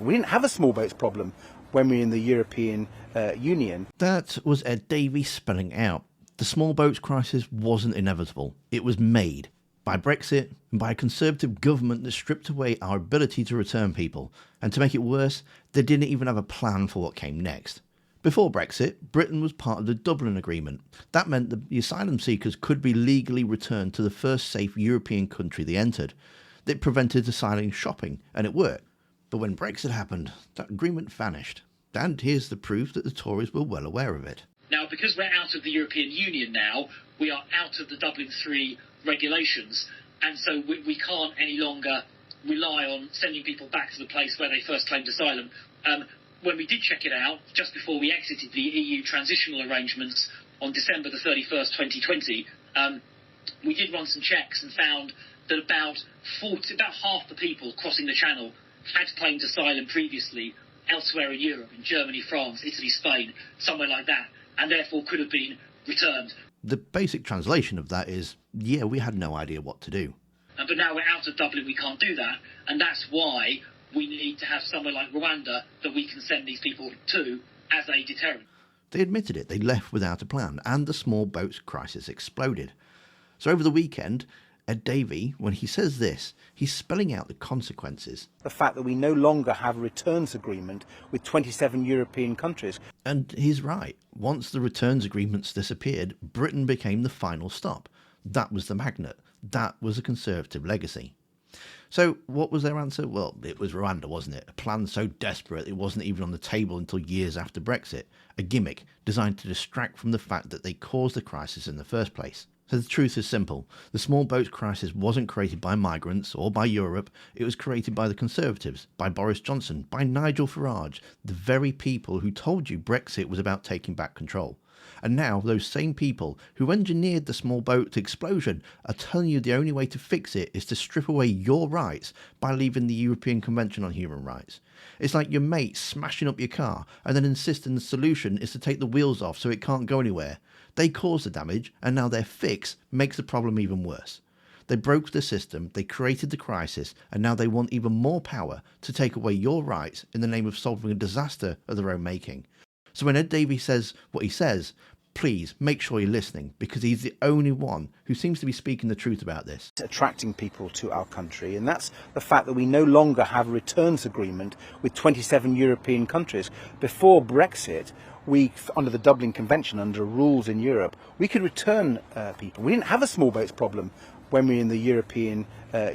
We didn't have a small boats problem when we were in the European Union. That was Ed Davey spelling out. The small boats crisis wasn't inevitable. It was made by Brexit and by a Conservative government that stripped away our ability to return people. And to make it worse, they didn't even have a plan for what came next. Before Brexit, Britain was part of the Dublin Agreement. That meant that the asylum seekers could be legally returned to the first safe European country they entered. It prevented asylum shopping, and it worked. But when Brexit happened, that agreement vanished. And here's the proof that the Tories were well aware of it. Now, because we're out of the European Union now, we are out of the Dublin III regulations, and so we can't any longer rely on sending people back to the place where they first claimed asylum. When we did check it out, just before we exited the EU transitional arrangements on December the 31st, 2020, we did run some checks and found that about half the people crossing the Channel had claimed asylum previously elsewhere in Europe, in Germany, France, Italy, Spain, somewhere like that, and therefore could have been returned. The basic translation of that is, yeah, we had no idea what to do. But now we're out of Dublin, we can't do that, and that's why we need to have somewhere like Rwanda that we can send these people to as a deterrent. They admitted it, they left without a plan, and the small boats crisis exploded. So over the weekend, Ed Davey, when he says this, he's spelling out the consequences. The fact that we no longer have a returns agreement with 27 European countries. And he's right. Once the returns agreements disappeared, Britain became the final stop. That was the magnet. That was a Conservative legacy. So what was their answer? Well, it was Rwanda, wasn't it? A plan so desperate it wasn't even on the table until years after Brexit. A gimmick designed to distract from the fact that they caused the crisis in the first place. So the truth is simple. The small boats crisis wasn't created by migrants or by Europe. It was created by the Conservatives, by Boris Johnson, by Nigel Farage, the very people who told you Brexit was about taking back control. And now those same people who engineered the small boat explosion are telling you the only way to fix it is to strip away your rights by leaving the European Convention on Human Rights. It's like your mate smashing up your car and then insisting the solution is to take the wheels off so it can't go anywhere. They caused the damage, and now their fix makes the problem even worse. They broke the system, they created the crisis, and now they want even more power to take away your rights in the name of solving a disaster of their own making. So when Ed Davey says what he says, please make sure you're listening, because he's the only one who seems to be speaking the truth about this. Attracting people to our country, and that's the fact that we no longer have a returns agreement with 27 European countries. Before Brexit, we, under the Dublin Convention, under rules in Europe, we could return people. We didn't have a small boats problem when we were in the European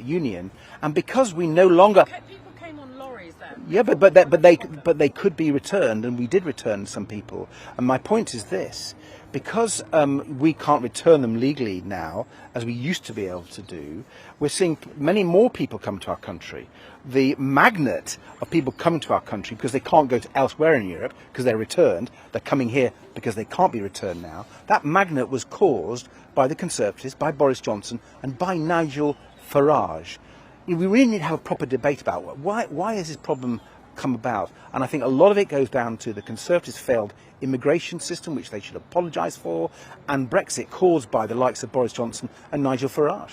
Union, and because we no longer... People came on lorries then. Yeah, but they could be returned, and we did return some people. And my point is this: because we can't return them legally now, as we used to be able to do, we're seeing many more people come to our country. The magnet of people coming to our country because they can't go to elsewhere in Europe because they're returned, they're coming here because they can't be returned now. That magnet was caused by the Conservatives, by Boris Johnson and by Nigel Farage. We really need to have a proper debate about why has this problem come about, and I think a lot of it goes down to the Conservatives' failed immigration system, which they should apologise for, and Brexit caused by the likes of Boris Johnson and Nigel Farage.